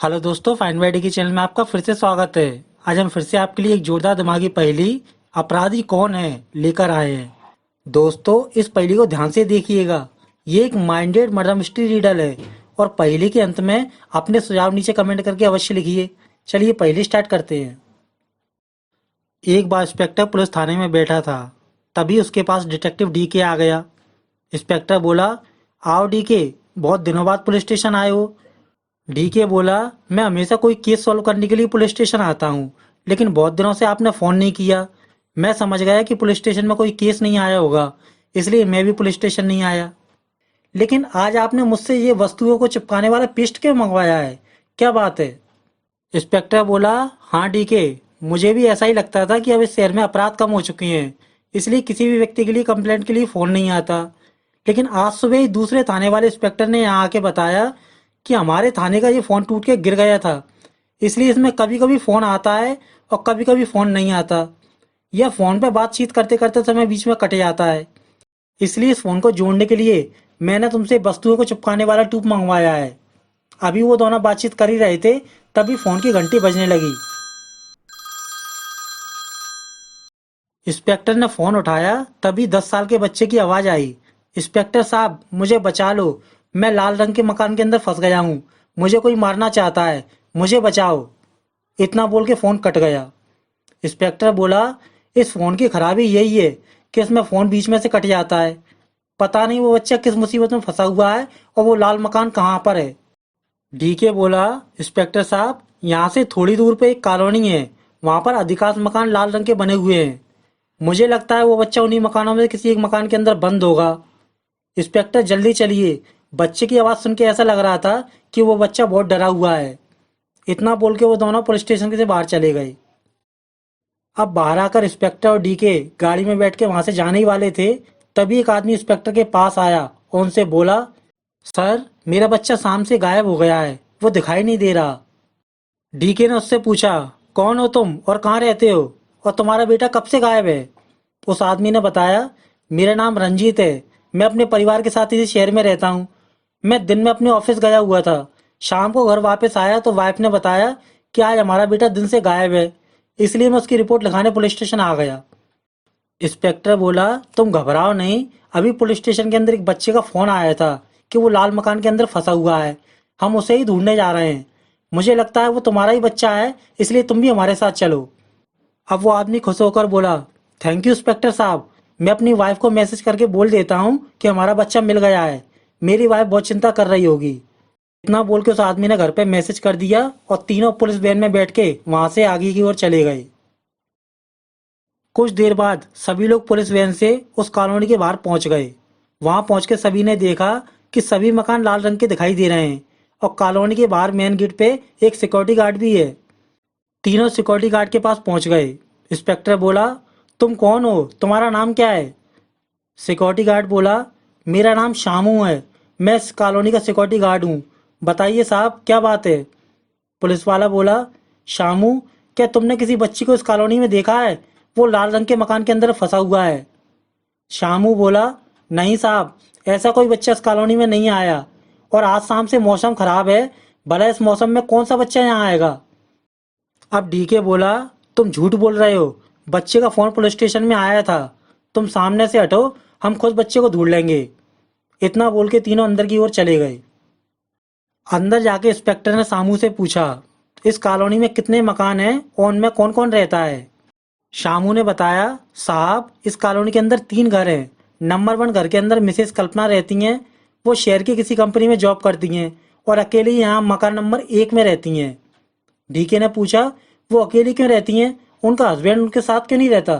Hello दोस्तों, find by D के channel में आपका फिर से स्वागत है। आज हम फिर से आपके लिए एक जोरदार दिमागी पहेली अपराधी कौन है लेकर आए हैं। दोस्तों, इस पहेली को ध्यान से देखिएगा। ये एक माइंडेड मर्डर मिस्ट्री रीडल है और पहेली के अंत में अपने सुझाव नीचे कमेंट करके अवश्य लिखिए। चलिए पहेली स्टार्ट करते हैं। एक बार इंस्पेक्टर पुलिस थाने में बैठा था, तभी उसके पास डिटेक्टिव डीके आ गया। इंस्पेक्टर बोला, आओ डीके, बहुत दिनों बाद पुलिस स्टेशन आए हो। डीके बोला, मैं हमेशा कोई केस सॉल्व करने के लिए पुलिस स्टेशन आता हूँ, लेकिन बहुत दिनों से आपने फ़ोन नहीं किया। मैं समझ गया कि पुलिस स्टेशन में कोई केस नहीं आया होगा, इसलिए मैं भी पुलिस स्टेशन नहीं आया। लेकिन आज आपने मुझसे ये वस्तुओं को चिपकाने वाला पेस्ट क्यों मंगवाया है? क्या बात है? इंस्पेक्टर बोला, हाँ डीके, मुझे भी ऐसा ही लगता था कि अब इस शहर में अपराध कम हो चुके हैं, इसलिए किसी भी व्यक्ति के लिए कंप्लेंट के लिए फ़ोन नहीं आता। लेकिन आज सुबह ही दूसरे थाने वाले इंस्पेक्टर ने यहाँ आके बताया कि हमारे थाने का ये फ़ोन टूट के गिर गया था, इसलिए इसमें कभी कभी फ़ोन आता है और कभी कभी फ़ोन नहीं आता। यह फ़ोन पे बातचीत करते करते समय बीच में कट जाता है, इसलिए इस फ़ोन को जोड़ने के लिए मैंने तुमसे वस्तुओं को चिपकाने वाला ट्यूब मंगवाया है। अभी वो दोनों बातचीत कर ही रहे थे, तभी फ़ोन की घंटी बजने लगी। इंस्पेक्टर ने फ़ोन उठाया, तभी 10 साल के बच्चे की आवाज़ आई, इंस्पेक्टर साहब, मुझे बचा लो, मैं लाल रंग के मकान के अंदर फंस गया हूँ, मुझे कोई मारना चाहता है, मुझे बचाओ। इतना बोल के फ़ोन कट गया। इंस्पेक्टर बोला, इस फ़ोन की खराबी यही है कि इसमें फ़ोन बीच में से कट जाता है। पता नहीं वो बच्चा किस मुसीबत में फंसा हुआ है और वो लाल मकान कहाँ पर है। डीके बोला, इंस्पेक्टर साहब, यहाँ से थोड़ी दूर पे एक कॉलोनी है, वहाँ पर अधिकांश मकान लाल रंग के बने हुए हैं। मुझे लगता है वो बच्चा उन्हीं मकानों में किसी एक मकान के अंदर बंद होगा। इंस्पेक्टर जल्दी चलिए, बच्चे की आवाज़ सुन के ऐसा लग रहा था कि वो बच्चा बहुत डरा हुआ है। इतना बोल के वो दोनों पुलिस स्टेशन से बाहर चले गए। अब बाहर आकर इंस्पेक्टर और डीके गाड़ी में बैठ के वहां से जाने ही वाले थे, तभी एक आदमी इंस्पेक्टर के पास आया और उनसे बोला, सर, मेरा बच्चा शाम से गायब हो गया है, वो दिखाई नहीं दे रहा। डीके ने उससे पूछा, कौन हो तुम और कहाँ रहते हो, और तुम्हारा बेटा कब से गायब है? उस आदमी ने बताया, मेरा नाम रंजीत है, मैं अपने परिवार के साथ इसी शहर में रहता हूँ। मैं दिन में अपने ऑफिस गया हुआ था, शाम को घर वापस आया तो वाइफ ने बताया कि आज हमारा बेटा दिन से गायब है, इसलिए मैं उसकी रिपोर्ट लिखाने पुलिस स्टेशन आ गया। इंस्पेक्टर बोला, तुम घबराओ नहीं, अभी पुलिस स्टेशन के अंदर एक बच्चे का फ़ोन आया था कि वो लाल मकान के अंदर फंसा हुआ है, हम उसे ही ढूंढने जा रहे हैं। मुझे लगता है वो तुम्हारा ही बच्चा है, इसलिए तुम भी हमारे साथ चलो। अब वो आदमी खुश होकर बोला, थैंक यू इंस्पेक्टर साहब, मैं अपनी वाइफ को मैसेज करके बोल देता हूँ कि हमारा बच्चा मिल गया है, मेरी वाइफ बहुत चिंता कर रही होगी। इतना बोल के उस आदमी ने घर पे मैसेज कर दिया और तीनों पुलिस वैन में बैठ के वहां से आगे की ओर चले गए। कुछ देर बाद सभी लोग पुलिस वैन से उस कॉलोनी के बाहर पहुंच गए। वहां पहुंच के सभी ने देखा कि सभी मकान लाल रंग के दिखाई दे रहे हैं और कॉलोनी के बाहर मेन गेट पे एक सिक्योरिटी गार्ड भी है। तीनों सिक्योरिटी गार्ड के पास पहुंच गए। इंस्पेक्टर बोला, तुम कौन हो, तुम्हारा नाम क्या है? सिक्योरिटी गार्ड बोला, मेरा नाम शामू है, मैं इस कॉलोनी का सिक्योरिटी गार्ड हूँ, बताइए साहब क्या बात है? पुलिस वाला बोला, शामू, क्या तुमने किसी बच्ची को इस कॉलोनी में देखा है? वो लाल रंग के मकान के अंदर फंसा हुआ है। शामू बोला, नहीं साहब, ऐसा कोई बच्चा इस कॉलोनी में नहीं आया, और आज शाम से मौसम खराब है, भला इस मौसम में कौन सा बच्चा यहाँ आएगा? अब डीके बोला, तुम झूठ बोल रहे हो, बच्चे का फोन पुलिस स्टेशन में आया था, तुम सामने से हटो, हम खुद बच्चे को ढूंढ लेंगे। इतना बोल के तीनों अंदर की ओर चले गए। अंदर जाके इंस्पेक्टर ने शामू से पूछा, इस कॉलोनी में कितने मकान हैं और उनमें कौन कौन रहता है? शामू ने बताया, साहब, इस कॉलोनी के अंदर 3 घर हैं। नंबर 1 घर के अंदर मिसेस कल्पना रहती हैं, वो शहर की किसी कंपनी में जॉब करती हैं और अकेली यहाँ मकान नंबर 1 में रहती हैं। डीके ने पूछा, वो अकेली क्यों रहती हैं, उनका हस्बैंड उनके साथ क्यों नहीं रहता?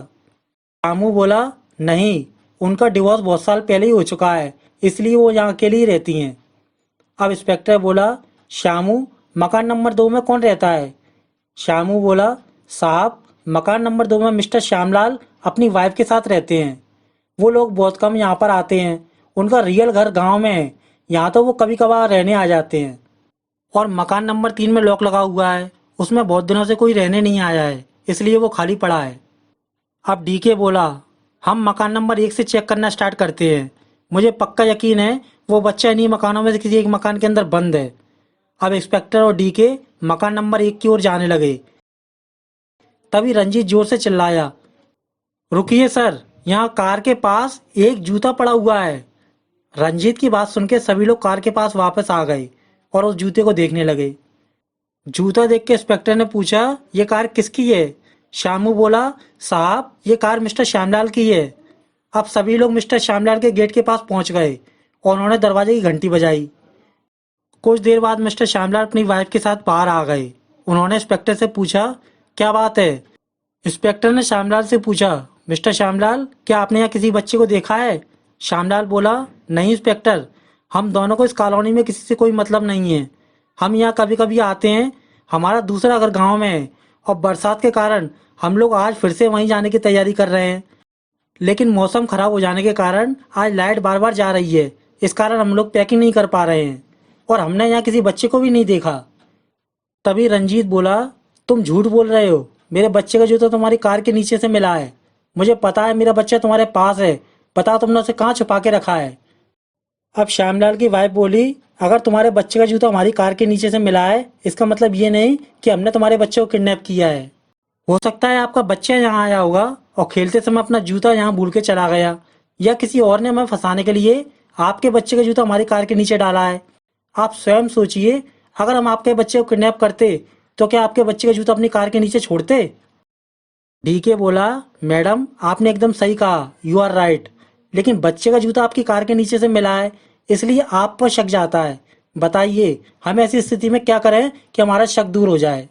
रामू बोला, नहीं, उनका डिवोर्स बहुत साल पहले ही हो चुका है, इसलिए वो यहाँ अकेली ही रहती हैं। अब इंस्पेक्टर बोला, श्यामू, मकान नंबर 2 में कौन रहता है? श्यामू बोला, साहब, मकान नंबर 2 में मिस्टर श्यामलाल अपनी वाइफ के साथ रहते हैं। वो लोग बहुत कम यहाँ पर आते हैं, उनका रियल घर गांव में है, यहाँ तो वो कभी कभार रहने आ जाते हैं। और मकान नंबर 3 में लॉक लगा हुआ है, उसमें बहुत दिनों से कोई रहने नहीं आया है, इसलिए वो खाली पड़ा है। अब डीके बोला, हम मकान नंबर 1 से चेक करना स्टार्ट करते हैं, मुझे पक्का यकीन है वो बच्चा इन्हीं मकानों में से किसी एक मकान के अंदर बंद है। अब इंस्पेक्टर और डीके मकान नंबर 1 की ओर जाने लगे। तभी रंजीत जोर से चिल्लाया, रुकिए सर, यहाँ कार के पास एक जूता पड़ा हुआ है। रंजीत की बात सुनकर सभी लोग कार के पास वापस आ गए और उस जूते को देखने लगे। जूता देख के इंस्पेक्टर ने पूछा, ये कार किसकी है? शामू बोला, साहब ये कार मिस्टर श्यामलाल की है। अब सभी लोग मिस्टर श्यामलाल के गेट के पास पहुंच गए और उन्होंने दरवाजे की घंटी बजाई। कुछ देर बाद मिस्टर श्यामलाल अपनी वाइफ के साथ बाहर आ गए। उन्होंने इंस्पेक्टर से पूछा, क्या बात है? इंस्पेक्टर ने श्यामलाल से पूछा, मिस्टर श्यामलाल, क्या आपने यहाँ किसी बच्चे को देखा है? श्यामलाल बोला, नहीं इंस्पेक्टर, हम दोनों को इस कॉलोनी में किसी से कोई मतलब नहीं है। हम यहाँ कभी कभी आते हैं। हमारा दूसरा घर गांव में है और बरसात के कारण हम लोग आज फिर से वहीं जाने की तैयारी कर रहे हैं। लेकिन मौसम खराब हो जाने के कारण आज लाइट बार बार जा रही है। इस कारण हम लोग पैकिंग नहीं कर पा रहे हैं और हमने यहाँ किसी बच्चे को भी नहीं देखा। तभी रंजीत बोला, तुम झूठ बोल रहे हो। मेरे बच्चे का जूता तुम्हारी कार के नीचे से मिला है। मुझे पता है मेरा बच्चा तुम्हारे पास है। बताओ तुमने उसे कहाँ छुपा के रखा है? अब श्यामलाल की वाइफ बोली, अगर तुम्हारे बच्चे का जूता हमारी कार के नीचे से मिला है, इसका मतलब ये नहीं कि हमने तुम्हारे बच्चे को किडनैप किया है। हो सकता है आपका बच्चा यहाँ आया होगा और खेलते समय अपना जूता यहाँ भूल के चला गया, या किसी और ने हमें फंसाने के लिए आपके बच्चे का जूता हमारी कार के नीचे डाला है। आप स्वयं सोचिए, अगर हम आपके बच्चे को किडनैप करते तो क्या आपके बच्चे का जूता अपनी कार के नीचे छोड़ते? डीके बोला, मैडम आपने एकदम सही कहा, यू आर राइट। लेकिन बच्चे का जूता आपकी कार के नीचे से मिला है, इसलिए आप पर शक जाता है। बताइए हम ऐसी स्थिति में क्या करें कि हमारा शक दूर हो जाए?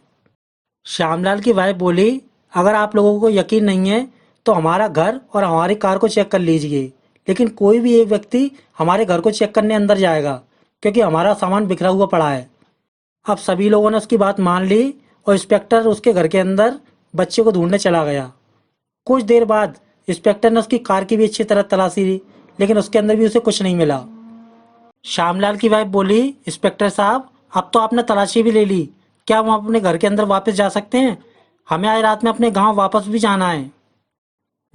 श्यामलाल की वाइफ बोली, अगर आप लोगों को यकीन नहीं है तो हमारा घर और हमारी कार को चेक कर लीजिए। लेकिन कोई भी एक व्यक्ति हमारे घर को चेक करने अंदर जाएगा, क्योंकि हमारा सामान बिखरा हुआ पड़ा है। अब सभी लोगों ने उसकी बात मान ली और इंस्पेक्टर उसके घर के अंदर बच्चे को ढूंढने चला गया। कुछ देर बाद इंस्पेक्टर ने उसकी कार की भी अच्छी तरह तलाशी ली, लेकिन उसके अंदर भी उसे कुछ नहीं मिला। श्यामलाल की वाइफ बोली, इंस्पेक्टर साहब अब तो आपने तलाशी भी ले ली, क्या हम अपने घर के अंदर वापस जा सकते हैं? हमें आज रात में अपने गांव वापस भी जाना है।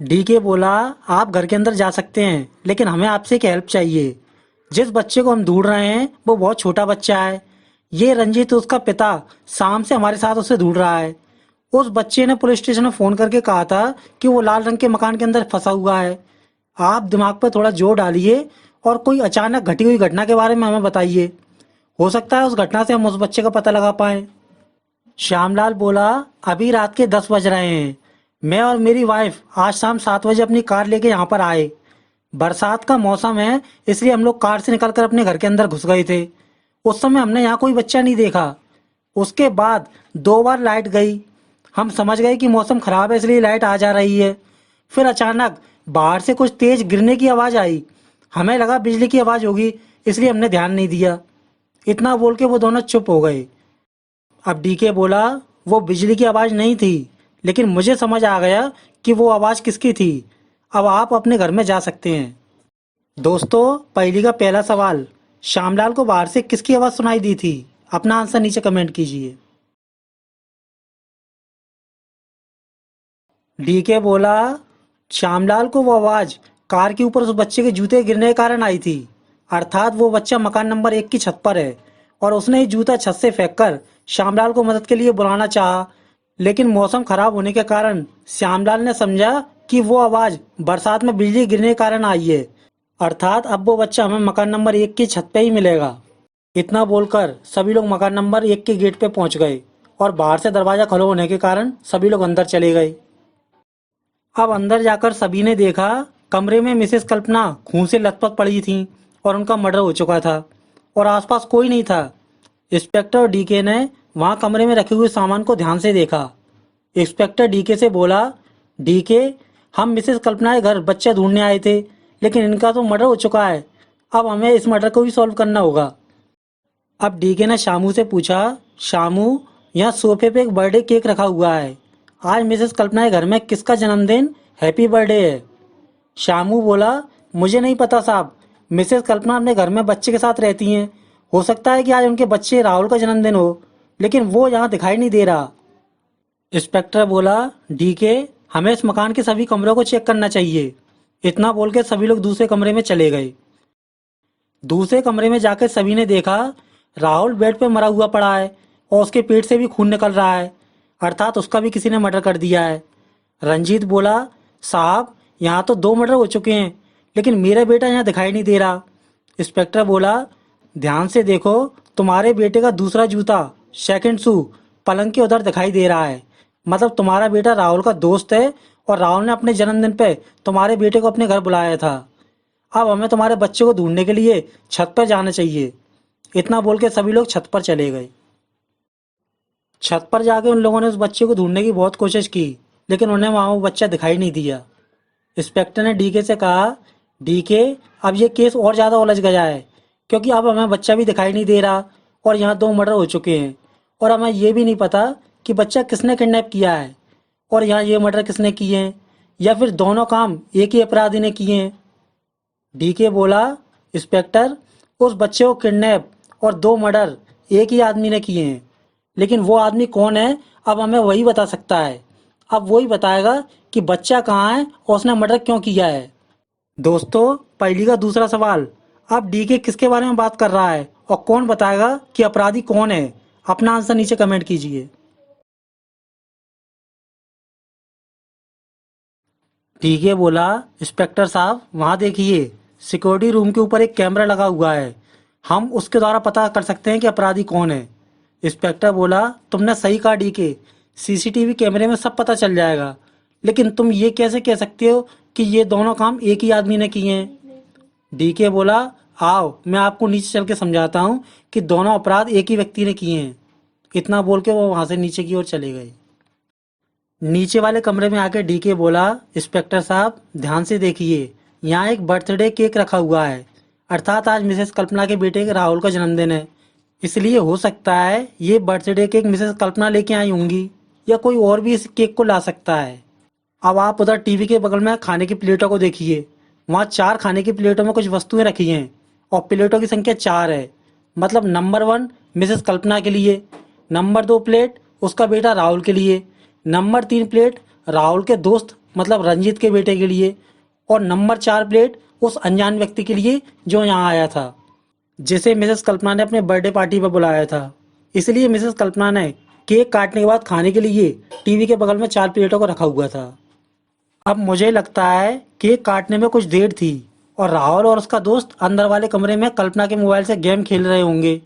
डीके बोला, आप घर के अंदर जा सकते हैं, लेकिन हमें आपसे एक हेल्प चाहिए। जिस बच्चे को हम ढूंढ रहे हैं वो बहुत छोटा बच्चा है। ये रंजीत उसका पिता शाम से हमारे साथ उसे ढूंढ रहा है। उस बच्चे ने पुलिस स्टेशन में फोन करके कहा था कि वो लाल रंग के मकान के अंदर फंसा हुआ है। आप दिमाग पर थोड़ा जोर डालिए और कोई अचानक घटी हुई घटना के बारे में हमें बताइए। हो सकता है उस घटना से हम उस बच्चे का पता लगा पाए। श्यामलाल बोला, अभी रात के 10 बज रहे हैं। मैं और मेरी वाइफ आज शाम 7 बजे अपनी कार लेके यहाँ पर आए। बरसात का मौसम है, इसलिए हम लोग कार से निकलकर अपने घर के अंदर घुस गए थे। उस समय हमने यहाँ कोई बच्चा नहीं देखा। उसके बाद 2 बार लाइट गई। हम समझ गए कि मौसम खराब है, इसलिए लाइट आ जा रही है। फिर अचानक बाहर से कुछ तेज गिरने की आवाज़ आई। हमें लगा बिजली की आवाज़ होगी, इसलिए हमने ध्यान नहीं दिया। इतना बोल के वो दोनों चुप हो गए। अब डीके बोला, वो बिजली की आवाज़ नहीं थी, लेकिन मुझे समझ आ गया कि वो आवाज़ किसकी थी। अब आप अपने घर में जा सकते हैं। दोस्तों, पहली का पहला सवाल, श्यामलाल को बाहर से किसकी आवाज़ सुनाई दी थी? अपना आंसर नीचे कमेंट कीजिए। डीके बोला, श्यामलाल को वो आवाज़ कार के ऊपर उस बच्चे के जूते गिरने के कारण आई थी। अर्थात वो बच्चा मकान नंबर 1 की छत पर है और उसने ये जूता छत से फेंककर श्यामलाल को मदद के लिए बुलाना चाहा। लेकिन मौसम खराब होने के कारण श्यामलाल ने समझा कि वो आवाज़ बरसात में बिजली गिरने के कारण आई है। अर्थात अब वो बच्चा हमें मकान नंबर 1 की छत पे ही मिलेगा। इतना बोलकर सभी लोग मकान नंबर 1 के गेट पे पहुंच गए और बाहर से दरवाज़ा खुला होने के कारण सभी लोग अंदर चले गए। अब अंदर जाकर सभी ने देखा, कमरे में मिसेस कल्पना खून से लथपथ पड़ी थीं और उनका मर्डर हो चुका था और आसपास कोई नहीं था। इंस्पेक्टर और डीके ने वहां कमरे में रखे हुए सामान को ध्यान से देखा। इंस्पेक्टर डीके से बोला, डीके, हम मिसेस कल्पना के घर बच्चा ढूंढने आए थे, लेकिन इनका तो मर्डर हो चुका है। अब हमें इस मर्डर को भी सॉल्व करना होगा। अब डीके ने शामू से पूछा, शामू, यहाँ सोफे पे एक बर्थडे केक रखा हुआ है। आज मिसेस कल्पना के घर में किसका जन्मदिन हैप्पी बर्थडे है? शामू बोला, मुझे नहीं पता साहब। मिसेस कल्पना अपने घर में बच्चे के साथ रहती हैं। हो सकता है कि आज उनके बच्चे राहुल का जन्मदिन हो, लेकिन वो यहाँ दिखाई नहीं दे रहा। इंस्पेक्टर बोला, डीके, हमें इस मकान के सभी कमरों को चेक करना चाहिए। इतना बोल के सभी लोग दूसरे कमरे में चले गए। दूसरे कमरे में जाकर सभी ने देखा, राहुल बेड पे मरा हुआ पड़ा है और उसके पेट से भी खून निकल रहा है, अर्थात उसका भी किसी ने मर्डर कर दिया है। रंजीत बोला, साहब यहाँ तो 2 मर्डर हो चुके हैं, लेकिन मेरा बेटा यहाँ दिखाई नहीं दे रहा। इंस्पेक्टर बोला, ध्यान से देखो, तुम्हारे बेटे का दूसरा जूता, सेकंड शू, पलंग के उधर दिखाई दे रहा है। मतलब तुम्हारा बेटा राहुल का दोस्त है और राहुल ने अपने जन्मदिन पे तुम्हारे बेटे को अपने घर बुलाया था। अब हमें तुम्हारे बच्चे को ढूंढने के लिए छत पर जाना चाहिए। इतना बोल के सभी लोग छत पर चले गए। छत पर जाके उन लोगों ने उस बच्चे को ढूंढने की बहुत कोशिश की, लेकिन उन्हें वहां वो बच्चा दिखाई नहीं दिया। इंस्पेक्टर ने डीके से कहा, डीके, अब ये केस और ज़्यादा उलझ गया है, क्योंकि अब हमें बच्चा भी दिखाई नहीं दे रहा और यहाँ 2 मर्डर हो चुके हैं और हमें ये भी नहीं पता कि बच्चा किसने किडनैप किया है और यहाँ ये मर्डर किसने किए हैं, या फिर दोनों काम एक ही अपराधी ने किए हैं। डीके बोला, इंस्पेक्टर, उस बच्चे को किडनैप और 2 मर्डर एक ही आदमी ने किए हैं, लेकिन वो आदमी कौन है अब हमें वही बता सकता है। अब वही बताएगा कि बच्चा कहाँ है और उसने मर्डर क्यों किया है। दोस्तों, पहली का दूसरा सवाल, अब डीके किसके बारे में बात कर रहा है और कौन बताएगा कि अपराधी कौन है? अपना आंसर नीचे कमेंट कीजिए। डीके बोला, इंस्पेक्टर साहब वहाँ देखिए, सिक्योरिटी रूम के ऊपर एक कैमरा लगा हुआ है, हम उसके द्वारा पता कर सकते हैं कि अपराधी कौन है। इंस्पेक्टर बोला, तुमने सही कहा डीके, सीसीटीवी कैमरे में सब पता चल जाएगा, लेकिन तुम ये कैसे कह सकते हो कि ये दोनों काम एक ही आदमी ने किए हैं? डीके बोला, आओ मैं आपको नीचे चल के समझाता हूँ कि दोनों अपराध एक ही व्यक्ति ने किए हैं। इतना बोल के वो वहां से नीचे की ओर चले गए। नीचे वाले कमरे में आके डीके बोला, इंस्पेक्टर साहब ध्यान से देखिए, यहाँ एक बर्थडे केक रखा हुआ है, अर्थात आज मिसेस कल्पना के बेटे राहुल का जन्मदिन है, इसलिए हो सकता है ये बर्थडे केक मिसेस कल्पना लेके आई होंगी या कोई और भी इस केक को ला सकता है। अब आप उधर टीवी के बगल में खाने की प्लेटों को देखिए, वहाँ 4 खाने की प्लेटों में कुछ वस्तुएं रखी हैं और प्लेटों की संख्या 4 है। मतलब नंबर 1 मिसेस कल्पना के लिए, नंबर 2 प्लेट उसका बेटा राहुल के लिए, नंबर 3 प्लेट राहुल के दोस्त मतलब रंजीत के बेटे के लिए और नंबर 4 प्लेट उस अनजान व्यक्ति के लिए जो यहाँ आया था, जिसे मिसेस कल्पना ने अपने बर्थडे पार्टी पर बुलाया था। इसलिए मिसेस कल्पना ने केक काटने के बाद खाने के लिए टीवी के बगल में 4 प्लेटों को रखा हुआ था। अब मुझे लगता है केक काटने में कुछ देर थी और राहुल और उसका दोस्त अंदर वाले कमरे में कल्पना के मोबाइल से गेम खेल रहे होंगे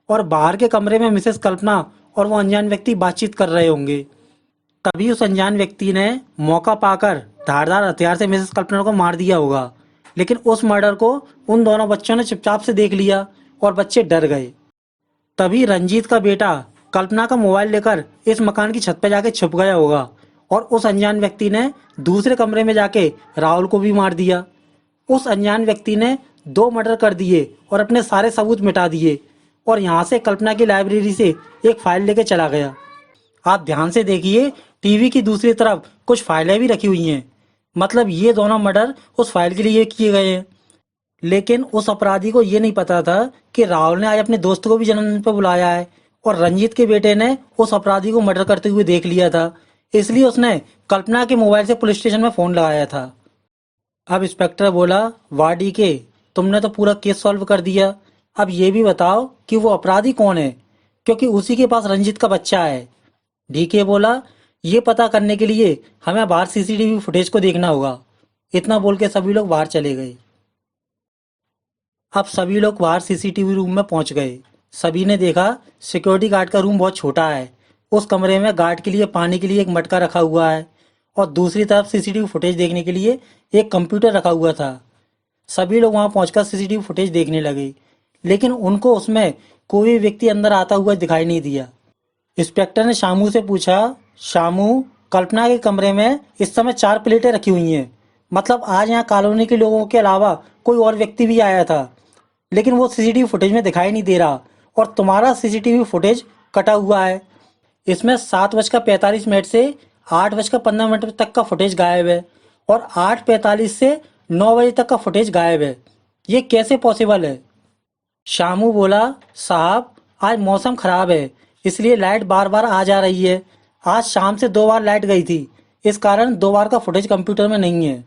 और बाहर के कमरे में मिसेस कल्पना और वो अनजान व्यक्ति बातचीत कर रहे होंगे। तभी उस अनजान व्यक्ति ने मौका पाकर धारदार हथियार से मिसेस कल्पना को मार दिया होगा, लेकिन उस मर्डर को उन दोनों बच्चों ने चुपचाप से देख लिया और बच्चे डर गए। तभी रंजीत का बेटा कल्पना का मोबाइल लेकर इस मकान की छत पर जाके छुप गया होगा और उस अनजान व्यक्ति ने दूसरे कमरे में जाके राहुल को भी मार दिया। उस अनजान व्यक्ति ने 2 मर्डर कर दिए और अपने सारे सबूत मिटा दिए और यहाँ से कल्पना की लाइब्रेरी से एक फाइल लेके चला गया। आप ध्यान से देखिए, टीवी की दूसरी तरफ कुछ फाइलें भी रखी हुई हैं, मतलब ये दोनों मर्डर उस फाइल के लिए किए गए हैं। लेकिन उस अपराधी को ये नहीं पता था कि राहुल ने आज अपने दोस्त को भी जन्मदिन पर बुलाया है और रंजीत के बेटे ने उस अपराधी को मर्डर करते हुए देख लिया था, इसलिए उसने कल्पना के मोबाइल से पुलिस स्टेशन में फोन लगाया था। अब इंस्पेक्टर बोला, वाह डीके, तुमने तो पूरा केस सॉल्व कर दिया। अब ये भी बताओ कि वो अपराधी कौन है, क्योंकि उसी के पास रंजीत का बच्चा है। डीके बोला, ये पता करने के लिए हमें बाहर सीसीटीवी फुटेज को देखना होगा। इतना बोल के सभी लोग बाहर चले गए। अब सभी लोग बाहर सीसीटीवी रूम में पहुंच गए। सभी ने देखा सिक्योरिटी गार्ड का रूम बहुत छोटा है। उस कमरे में गार्ड के लिए पानी के लिए एक मटका रखा हुआ है और दूसरी तरफ सीसीटीवी फुटेज देखने के लिए एक कंप्यूटर रखा हुआ था। सभी लोग वहां पहुंचकर सीसीटीवी फुटेज देखने लगे, लेकिन उनको उसमें कोई भी व्यक्ति अंदर आता हुआ दिखाई नहीं दिया। इंस्पेक्टर ने शामू से पूछा, शामू, कल्पना के कमरे में इस समय 4 प्लेटें रखी हुई हैं, मतलब आज यहाँ कॉलोनी के लोगों के अलावा कोई और व्यक्ति भी आया था, लेकिन वो सीसीटीवी फुटेज में दिखाई नहीं दे रहा और तुम्हारा सीसीटीवी फुटेज कटा हुआ है। इसमें 7:45 से 8:15 तक का फुटेज गायब है और 8:45 से 9 बजे तक का फुटेज गायब है। ये कैसे पॉसिबल है? शामू बोला, साहब आज मौसम खराब है, इसलिए लाइट बार बार आ जा रही है। आज शाम से 2 बार लाइट गई थी, इस कारण 2 बार का फुटेज कंप्यूटर में नहीं है।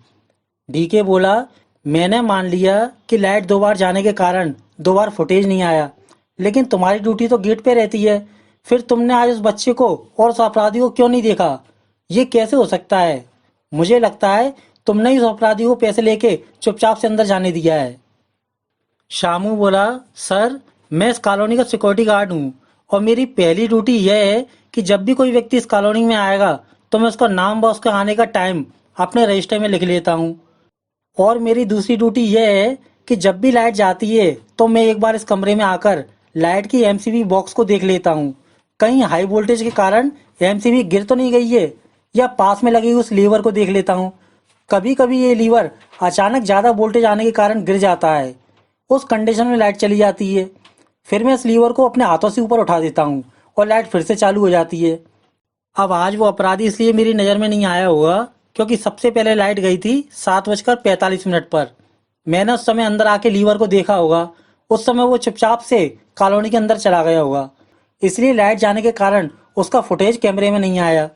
डीके बोला, मैंने मान लिया कि लाइट 2 बार जाने के कारण 2 बार फुटेज नहीं आया, लेकिन तुम्हारी ड्यूटी तो गेट पे रहती है, फिर तुमने आज उस बच्चे को और उस अपराधी को क्यों नहीं देखा? ये कैसे हो सकता है? मुझे लगता है तुमने ही उस अपराधी को पैसे लेके चुपचाप से अंदर जाने दिया है। शामू बोला, सर, मैं इस कॉलोनी का सिक्योरिटी गार्ड हूँ और मेरी पहली ड्यूटी यह है कि जब भी कोई व्यक्ति इस कॉलोनी में आएगा तो मैं उसका नाम व उसके आने का टाइम अपने रजिस्टर में लिख लेता हूँ। और मेरी दूसरी ड्यूटी यह है कि जब भी लाइट जाती है तो मैं एक बार इस कमरे में आकर लाइट की एमसीबी बॉक्स को देख लेता हूँ। कहीं हाई वोल्टेज के कारण एमसीबी गिर तो नहीं गई है, या पास में लगी उस लीवर को देख लेता हूँ। कभी कभी ये लीवर अचानक ज़्यादा वोल्टेज आने के कारण गिर जाता है। उस कंडीशन में लाइट चली जाती है। फिर मैं इस लीवर को अपने हाथों से ऊपर उठा देता हूँ और लाइट फिर से चालू हो जाती है। अब आज वो अपराधी इसलिए मेरी नज़र में नहीं आया होगा क्योंकि सबसे पहले लाइट गई थी 7:45 पर। मैंने उस समय अंदर आके लीवर को देखा होगा। उस समय वो चुपचाप से कॉलोनी के अंदर चला गया होगा, इसलिए लाइट जाने के कारण उसका फुटेज कैमरे में नहीं आया।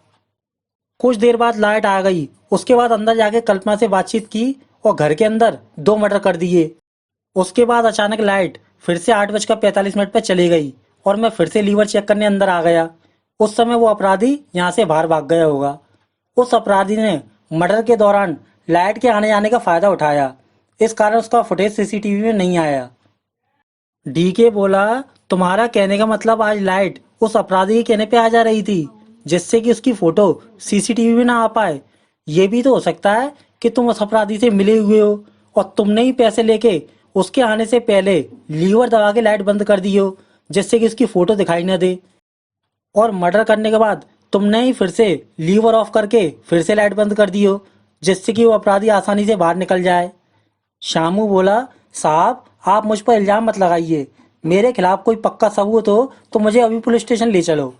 कुछ देर बाद लाइट आ गई। उसके बाद अंदर जाके कल्पना से बातचीत की और घर के अंदर 2 मर्डर कर दिए। उसके बाद अचानक लाइट फिर से 8:45 पर चली गई और मैं फिर से लीवर चेक करने अंदर आ गया। उस समय वो अपराधी यहाँ से बाहर भाग गया होगा। उस अपराधी ने मर्डर के दौरान लाइट के आने जाने का फायदा उठाया, इस कारण उसका फुटेज सीसीटीवी में नहीं आया। डीके बोला, तुम्हारा कहने का मतलब आज लाइट उस अपराधी के कहने पे आ जा रही थी जिससे कि उसकी फोटो सीसीटीवी में ना आ पाए। ये भी तो हो सकता है कि तुम उस अपराधी से मिले हुए हो और तुमने ही पैसे लेके उसके आने से पहले लीवर दबा के लाइट बंद कर दी हो जिससे कि उसकी फोटो दिखाई ना दे, और मर्डर करने के बाद तुमने ही फिर से लीवर ऑफ करके फिर से लाइट बंद कर दी हो जिससे कि वो अपराधी आसानी से बाहर निकल जाए। शामू बोला, साहब, आप मुझ पर इल्जाम मत लगाइए। मेरे खिलाफ कोई पक्का सबूत हो तो मुझे अभी पुलिस स्टेशन ले चलो।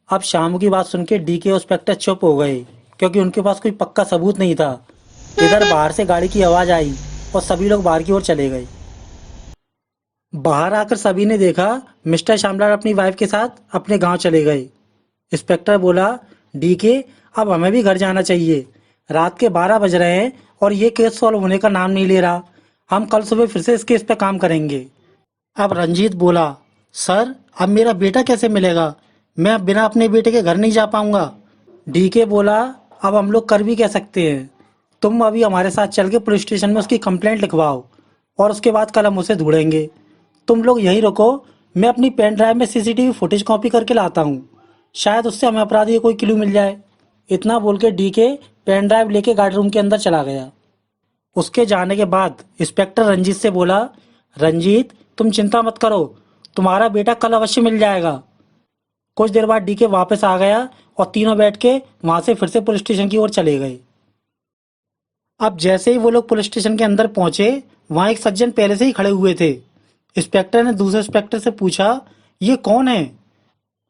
अब शामू की बात सुन के डीके और इंस्पेक्टर चुप हो गए क्योंकि उनके पास कोई पक्का सबूत नहीं था। इधर बाहर से गाड़ी की आवाज़ आई और सभी लोग बाहर की ओर चले गए। बाहर आकर सभी ने देखा मिस्टर श्यामलाल अपनी वाइफ के साथ अपने गांव चले गए। इंस्पेक्टर बोला, डीके, अब हमें भी घर जाना चाहिए। रात के 12 बज रहे हैं और ये केस सॉल्व होने का नाम नहीं ले रहा। हम कल सुबह फिर से इस केस पे काम करेंगे। अब रंजीत बोला, सर, अब मेरा बेटा कैसे मिलेगा? मैं अब बिना अपने बेटे के घर नहीं जा पाऊंगा। डीके बोला, अब हम लोग कर भी कह सकते हैं। तुम अभी हमारे साथ चल के पुलिस स्टेशन में उसकी कंप्लेंट लिखवाओ और उसके बाद कल हम उसे ढूंढेंगे। तुम लोग यहीं रुको, मैं अपनी पेन ड्राइव में सीसीटीवी फुटेज कॉपी करके लाता हूँ। शायद उससे हमें अपराधी का कोई क्लू मिल जाए। इतना बोल के डीके पेन ड्राइव लेके गार्ड रूम के अंदर चला गया। उसके जाने के बाद इंस्पेक्टर रंजीत से बोला, रंजीत, तुम चिंता मत करो, तुम्हारा बेटा कल अवश्य मिल जाएगा। कुछ देर बाद डीके वापस आ गया और तीनों बैठ के वहां से फिर से पुलिस स्टेशन की ओर चले गए। अब जैसे ही वो लोग पुलिस स्टेशन के अंदर पहुंचे, वहां एक सज्जन पहले से ही खड़े हुए थे। इंस्पेक्टर ने दूसरे इंस्पेक्टर से पूछा, ये कौन है?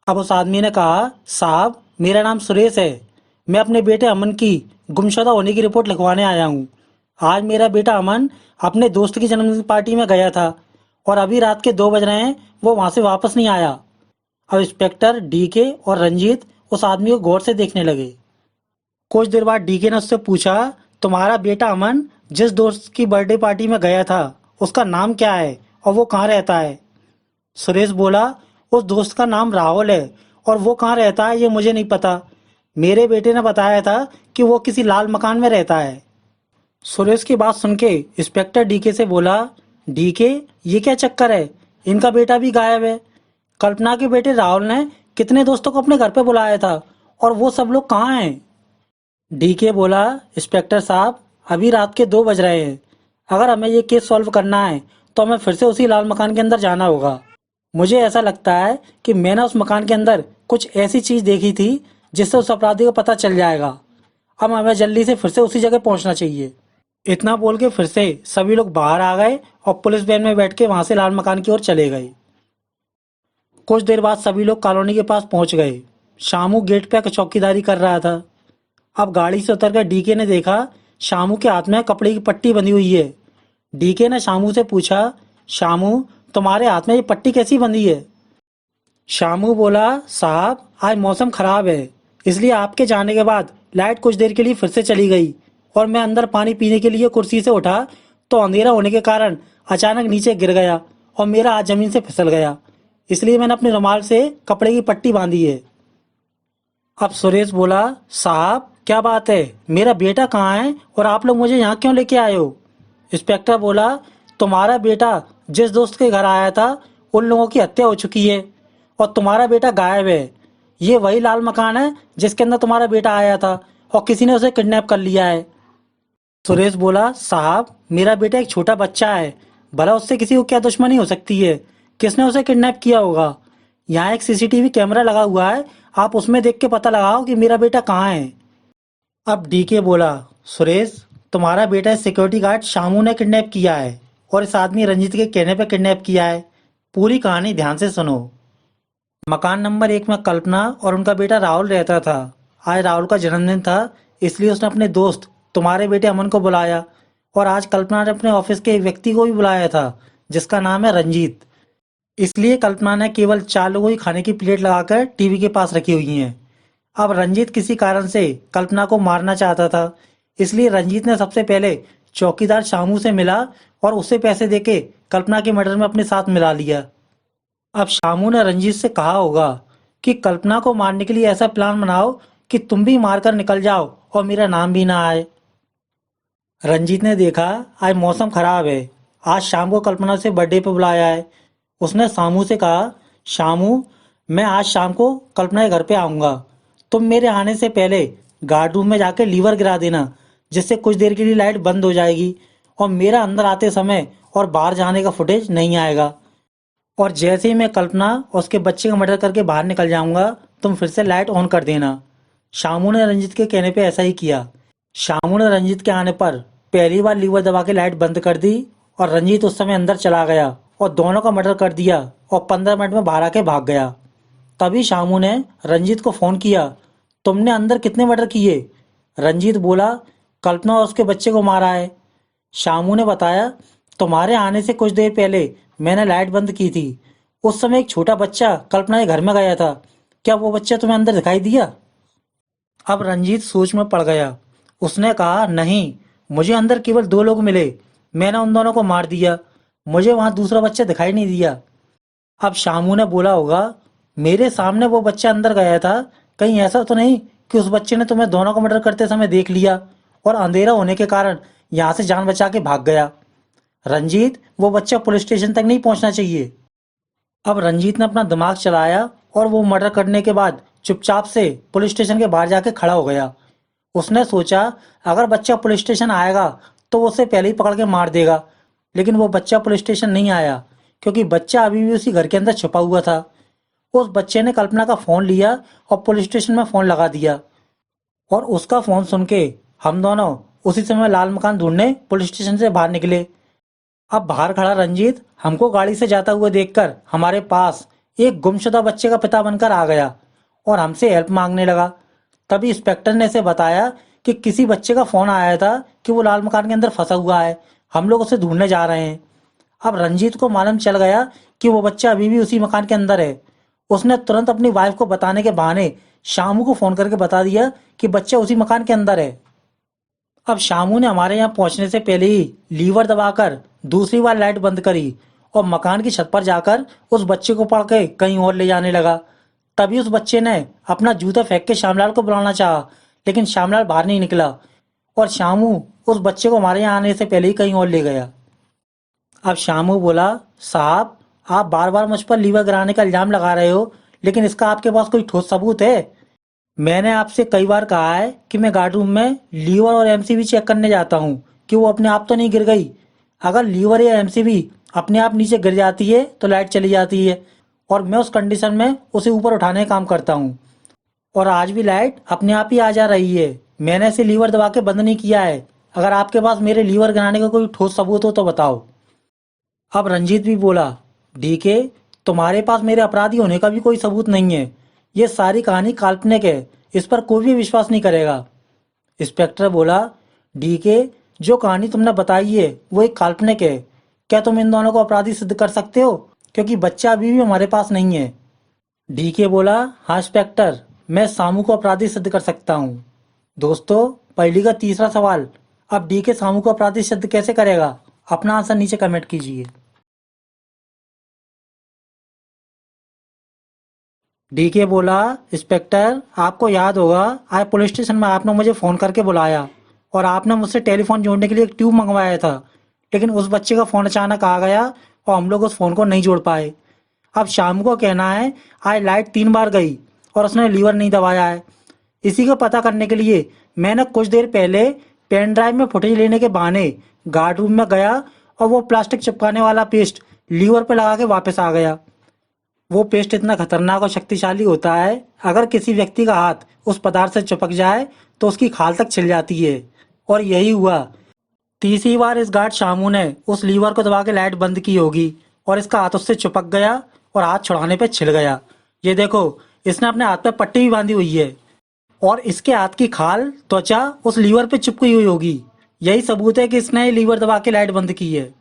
अब उस आदमी ने कहा, साहब, मेरा नाम सुरेश है। मैं अपने बेटे अमन की गुमशुदा होने की रिपोर्ट लिखवाने आया हूँ। आज मेरा बेटा अमन अपने दोस्त की जन्मदिन पार्टी में गया था और अभी रात के 2 बज रहे हैं, वो वहां से वापस नहीं आया। अब इंस्पेक्टर, डीके और रंजीत उस आदमी को गौर से देखने लगे। कुछ देर बाद डीके ने उससे पूछा, तुम्हारा बेटा अमन जिस दोस्त की बर्थडे पार्टी में गया था उसका नाम क्या है और वो कहाँ रहता है? सुरेश बोला, उस दोस्त का नाम राहुल है और वो कहाँ रहता है ये मुझे नहीं पता। मेरे बेटे ने बताया था कि वो किसी लाल मकान में रहता है। सुरेश की बात सुन के इंस्पेक्टर डीके से बोला, डीके, ये क्या चक्कर है? इनका बेटा भी गायब है। कल्पना के बेटे राहुल ने कितने दोस्तों को अपने घर पे बुलाया था और वो सब लोग कहाँ हैं? डीके बोला, इंस्पेक्टर साहब, अभी रात के 2 बज रहे हैं। अगर हमें ये केस सॉल्व करना है तो हमें फिर से उसी लाल मकान के अंदर जाना होगा। मुझे ऐसा लगता है कि मैंने उस मकान के अंदर कुछ ऐसी चीज देखी थी जिससे उस अपराधी को पता चल जाएगा। अब हमें जल्दी से फिर से उसी जगह पहुंचना चाहिए। इतना बोल के फिर से सभी लोग बाहर आ गए और पुलिस वैन में बैठ के वहां से लाल मकान की ओर चले गए। कुछ देर बाद सभी लोग कॉलोनी के पास पहुंच गए। शामू गेट पे चौकीदारी कर रहा था। अब गाड़ी से उतरकर डीके ने देखा शामू के हाथ में कपड़े की पट्टी बंधी हुई है। डीके ने शामू से पूछा, शामू, तुम्हारे हाथ में ये पट्टी कैसी बंधी है? शामू बोला, साहब, आज मौसम खराब है, इसलिए आपके जाने के बाद लाइट कुछ देर के लिए फिर से चली गई और मैं अंदर पानी पीने के लिए कुर्सी से उठा तो अंधेरा होने के कारण अचानक नीचे गिर गया और मेरा हाथ जमीन से फिसल गया, इसलिए मैंने अपने रुमाल से कपड़े की पट्टी बांधी है। अब सुरेश बोला, साहब क्या बात है, मेरा बेटा कहाँ है और आप लोग मुझे यहाँ क्यों लेके आए हो? इंस्पेक्टर बोला, तुम्हारा बेटा जिस दोस्त के घर आया था उन लोगों की हत्या हो चुकी है और तुम्हारा बेटा गायब है। ये वही लाल मकान है जिसके अंदर तुम्हारा बेटा आया था और किसी ने उसे किडनैप कर लिया है। सुरेश बोला, साहब मेरा बेटा एक छोटा बच्चा है, भला उससे किसी को क्या दुश्मनी हो सकती है? किसने उसे किडनैप किया होगा? यहाँ एक सीसीटीवी कैमरा लगा हुआ है, आप उसमें देख के पता लगाओ कि मेरा बेटा कहाँ है। अब डीके बोला, सुरेश तुम्हारा बेटा सिक्योरिटी गार्ड शामू ने किडनैप किया है और इस आदमी रंजीत के कहने पे किडनैप किया है। पूरी कहानी ध्यान से सुनो। मकान नंबर 1 में कल्पना और उनका बेटा राहुल रहता था। आज राहुल का जन्मदिन था, इसलिए उसने अपने दोस्त तुम्हारे बेटे अमन को बुलाया और आज कल्पना ने अपने ऑफिस के एक व्यक्ति को भी बुलाया था जिसका नाम है रंजीत। इसलिए कल्पना ने केवल 4 लोगों की खाने की प्लेट लगाकर टीवी के पास रखी हुई है। अब रंजीत किसी कारण से कल्पना को मारना चाहता था, इसलिए रंजीत ने सबसे पहले चौकीदार शामू से मिला और उसे पैसे देके कल्पना के मर्डर में अपने साथ मिला लिया। अब शामू ने रंजीत से कहा होगा कि कल्पना को मारने के लिए ऐसा प्लान बनाओ कि तुम भी मारकर निकल जाओ और मेरा नाम भी ना आए। रंजीत ने देखा आज मौसम खराब है, आज शाम को कल्पना से बर्थडे पे बुलाया है। उसने शामू से कहा, शामू मैं आज शाम को कल्पना के घर पे आऊँगा, तुम मेरे आने से पहले गार्ड रूम में जाके लीवर गिरा देना, जिससे कुछ देर के लिए लाइट बंद हो जाएगी और मेरा अंदर आते समय और बाहर जाने का फुटेज नहीं आएगा। और जैसे ही मैं कल्पना और उसके बच्चे का मर्डर करके बाहर निकल जाऊंगा, तुम फिर से लाइट ऑन कर देना। शामू ने रंजीत के कहने पे ऐसा ही किया। शामू ने रंजीत के आने पर पहली बार लीवर दबा के लाइट बंद कर दी और रंजीत उस समय अंदर चला गया और दोनों का मर्डर कर दिया और 15 मिनट में बाहर आके भाग गया। तभी शामू ने रंजीत को फोन किया, तुमने अंदर कितने मर्डर किए? रंजीत बोला, कल्पना और उसके बच्चे को मारा है। शामू ने बताया, तुम्हारे आने से कुछ देर पहले मैंने लाइट बंद की थी, उस समय एक छोटा बच्चा कल्पना के घर में गया था, क्या वो बच्चा तुम्हें अंदर दिखाई दिया? अब रंजीत सोच में पड़ गया। उसने कहा, नहीं, मुझे अंदर केवल 2 लोग मिले, मैंने उन दोनों को मार दिया, मुझे वहां दूसरा बच्चा दिखाई नहीं दिया। अब शामू ने बोला होगा, मेरे सामने वो बच्चा अंदर गया था, कहीं ऐसा तो नहीं कि उस बच्चे ने तुम्हें दोनों को मर्डर करते समय देख लिया और अंधेरा होने के कारण यहाँ से जान बचा के भाग गया। रंजीत, वो बच्चा पुलिस स्टेशन तक नहीं पहुंचना चाहिए। अब रंजीत ने अपना दिमाग चलाया और वो मर्डर करने के बाद चुपचाप से पुलिस स्टेशन के बाहर जाके खड़ा हो गया। उसने सोचा, अगर बच्चा पुलिस स्टेशन आएगा तो वो उसे पहले ही पकड़ के मार देगा, लेकिन वो बच्चा पुलिस स्टेशन नहीं आया क्योंकि बच्चा अभी भी उसी घर के अंदर छुपा हुआ था। उस बच्चे ने कल्पना का फोन लिया और पुलिस स्टेशन में फोन लगा दिया और उसका फोन सुन के हम दोनों उसी समय लाल मकान ढूंढने पुलिस स्टेशन से बाहर निकले। अब बाहर खड़ा रंजीत हमको गाड़ी से जाता हुआ देखकर हमारे पास एक गुमशुदा बच्चे का पिता बनकर आ गया और हमसे हेल्प मांगने लगा। तभी इंस्पेक्टर ने इसे बताया कि किसी बच्चे का फोन आया था कि वो लाल मकान के अंदर फंसा हुआ है, हम लोग उसे ढूंढने जा रहे हैं। अब रंजीत को मालूम चल गया कि वो बच्चा अभी भी उसी मकान के अंदर है। उसने तुरंत अपनी वाइफ को बताने के बहाने शामू को फोन करके बता दिया कि बच्चा उसी मकान के अंदर है। अब शामू ने हमारे यहाँ पहुंचने से पहले ही लीवर दबाकर दूसरी बार लाइट बंद करी और मकान की छत पर जाकर उस बच्चे को पकड़ के कहीं और ले जाने लगा। तभी उस बच्चे ने अपना जूता फेंक के श्यामलाल को बुलाना चाहा, लेकिन श्यामलाल बाहर नहीं निकला और शामू उस बच्चे को हमारे यहाँ आने से पहले ही कहीं और ले गया। अब शामू बोला, साहब आप बार बार मुझ पर लीवर गिराने का इल्जाम लगा रहे हो, लेकिन इसका आपके पास कोई ठोस सबूत है? मैंने आपसे कई बार कहा है कि मैं गार्ड रूम में लीवर और एमसीबी चेक करने जाता हूँ कि वो अपने आप तो नहीं गिर गई। अगर लीवर या एमसीबी अपने आप नीचे गिर जाती है तो लाइट चली जाती है और मैं उस कंडीशन में उसे ऊपर उठाने का काम करता हूँ। और आज भी लाइट अपने आप ही आ जा रही है, मैंने इसे लीवर दबा के बंद नहीं किया है। अगर आपके पास मेरे लीवर गिराने का कोई ठोस सबूत हो तो बताओ। अब रंजीत भी बोला, डीके तुम्हारे पास मेरे अपराधी होने का भी कोई सबूत नहीं है, ये सारी कहानी काल्पनिक है, इस पर कोई भी विश्वास नहीं करेगा। इंस्पेक्टर बोला, डीके जो कहानी तुमने बताई है वो एक काल्पनिक है, क्या तुम इन दोनों को अपराधी सिद्ध कर सकते हो? क्योंकि बच्चा अभी भी हमारे पास नहीं है। डीके बोला, हाँ इंस्पेक्टर, मैं सामू को अपराधी सिद्ध कर सकता हूँ। दोस्तों, पहली का तीसरा सवाल, अब डीके सामू को अपराधी सिद्ध कैसे करेगा? अपना आंसर नीचे कमेंट कीजिए। डीके बोला, इंस्पेक्टर आपको याद होगा आज पुलिस स्टेशन में आपने मुझे फ़ोन करके बुलाया और आपने मुझसे टेलीफोन जोड़ने के लिए एक ट्यूब मंगवाया था, लेकिन उस बच्चे का फ़ोन अचानक आ गया और हम लोग उस फ़ोन को नहीं जोड़ पाए। अब शाम को कहना है आज लाइट 3 बार गई और उसने लीवर नहीं दबाया है। इसी को पता करने के लिए मैंने कुछ देर पहले पेन ड्राइव में फुटेज लेने के बहाने गार्ड रूम में गया और वो प्लास्टिक चिपकाने वाला पेस्ट लीवर पे लगा के वापस आ गया। वो पेस्ट इतना खतरनाक और शक्तिशाली होता है, अगर किसी व्यक्ति का हाथ उस पदार्थ से चिपक जाए तो उसकी खाल तक छिल जाती है। और यही हुआ। तीसरी बार इस गार्ड शामू ने उस लीवर को दबा के लाइट बंद की होगी और इसका हाथ उससे चिपक गया और हाथ छुड़ाने पे छिल गया। ये देखो, इसने अपने हाथ पे पट्टी भी बांधी हुई है और इसके हाथ की खाल त्वचा उस लीवर पे चिपकी हुई होगी। यही सबूत है कि इसने ये लीवर दबा के लाइट बंद की है।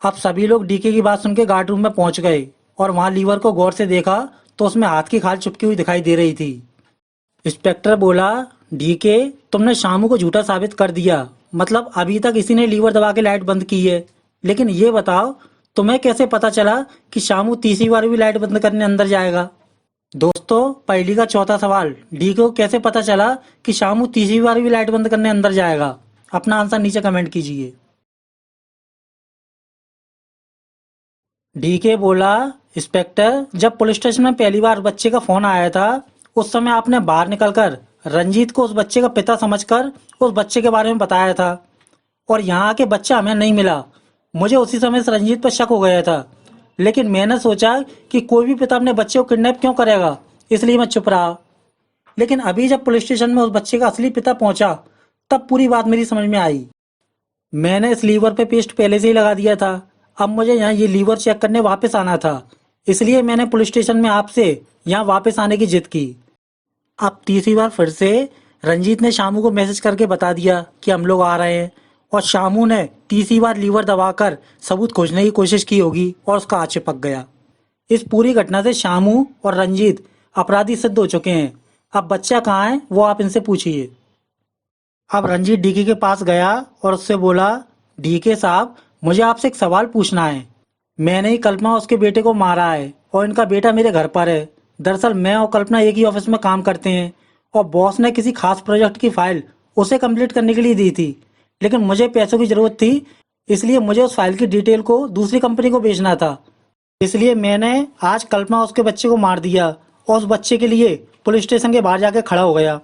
अब सभी लोग डीके की बात सुन के गार्ड रूम में पहुंच गए और वहां लीवर को गौर से देखा तो उसमें हाथ की खाल चिपकी हुई दिखाई दे रही थी। इंस्पेक्टर बोला, डीके तुमने शामू को झूठा साबित कर दिया, मतलब अभी तक इसी ने लीवर दबा के लाइट बंद की है। लेकिन ये बताओ तुम्हें कैसे पता चला कि शामू तीसरी बार भी लाइट बंद करने अंदर जाएगा। दोस्तों, पहली का चौथा सवाल, डीके को कैसे पता चला कि शामू तीसरी बार भी लाइट बंद करने अंदर जाएगा? अपना आंसर नीचे कमेंट कीजिए। डीके बोला, इंस्पेक्टर जब पुलिस स्टेशन में पहली बार बच्चे का फोन आया था उस समय आपने बाहर निकलकर रंजीत को उस बच्चे का पिता समझकर उस बच्चे के बारे में बताया था और यहाँ आके बच्चा हमें नहीं मिला। मुझे उसी समय से रंजीत पर शक हो गया था, लेकिन मैंने सोचा कि कोई भी पिता अपने बच्चे को किडनैप क्यों करेगा, इसलिए मैं चुप रहा। लेकिन अभी जब पुलिस स्टेशन में उस बच्चे का असली पिता पहुंचा तब पूरी बात मेरी समझ में आई। मैंने इस लीवर पे पेस्ट पहले से ही लगा दिया था। अब मुझे यहाँ ये लीवर चेक करने वापस आना था, इसलिए मैंने पुलिस स्टेशन में आपसे यहाँ वापस आने की जिद की। अब तीसरी बार फिर से रंजीत ने शामू को मैसेज करके बता दिया कि हम लोग आ रहे हैं और शामू ने तीसरी बार लीवर दबाकर सबूत खोजने की कोशिश की होगी और उसका हाथ चिपक गया। इस पूरी घटना से शामू और रंजीत अपराधी सिद्ध हो चुके हैं। अब बच्चा कहाँ है वो आप इनसे पूछिए। अब रंजीत डीके के पास गया और उससे बोला, डीके साहब मुझे आपसे एक सवाल पूछना है। मैंने ही कल्पना उसके बेटे को मारा है और इनका बेटा मेरे घर पर है। दरअसल मैं और कल्पना एक ही ऑफिस में काम करते हैं और बॉस ने किसी खास प्रोजेक्ट की फाइल उसे कंप्लीट करने के लिए दी थी, लेकिन मुझे पैसों की ज़रूरत थी, इसलिए मुझे उस फाइल की डिटेल को दूसरी कंपनी को बेचना था। इसलिए मैंने आज कल्पना उसके बच्चे को मार दिया और उस बच्चे के लिए पुलिस स्टेशन के बाहर जाके खड़ा हो गया।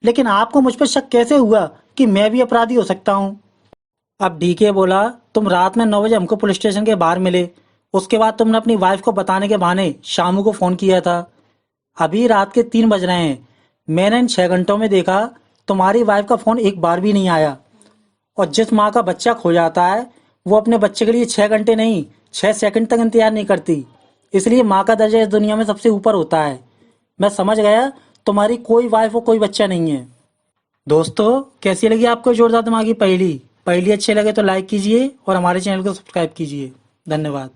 लेकिन आपको मुझ पर शक कैसे हुआ कि मैं भी अपराधी हो सकता हूँ? अब डीके बोला, तुम रात में 9 बजे हमको पुलिस स्टेशन के बाहर मिले, उसके बाद तुमने अपनी वाइफ को बताने के बहाने शामू को फ़ोन किया था। अभी रात के 3 बज रहे हैं। मैंने इन 6 घंटों में देखा तुम्हारी वाइफ का फ़ोन एक बार भी नहीं आया। और जिस माँ का बच्चा खो जाता है वो अपने बच्चे के लिए 6 घंटे नहीं 6 सेकंड तक इंतजार नहीं करती। इसलिए माँ का दर्जा इस दुनिया में सबसे ऊपर होता है। मैं समझ गया तुम्हारी कोई वाइफ और कोई बच्चा नहीं है। दोस्तों, कैसी लगी आपको जोरदार दिमागी पहेली? पहेली अच्छी लगे तो लाइक कीजिए और हमारे चैनल को सब्सक्राइब कीजिए। धन्यवाद।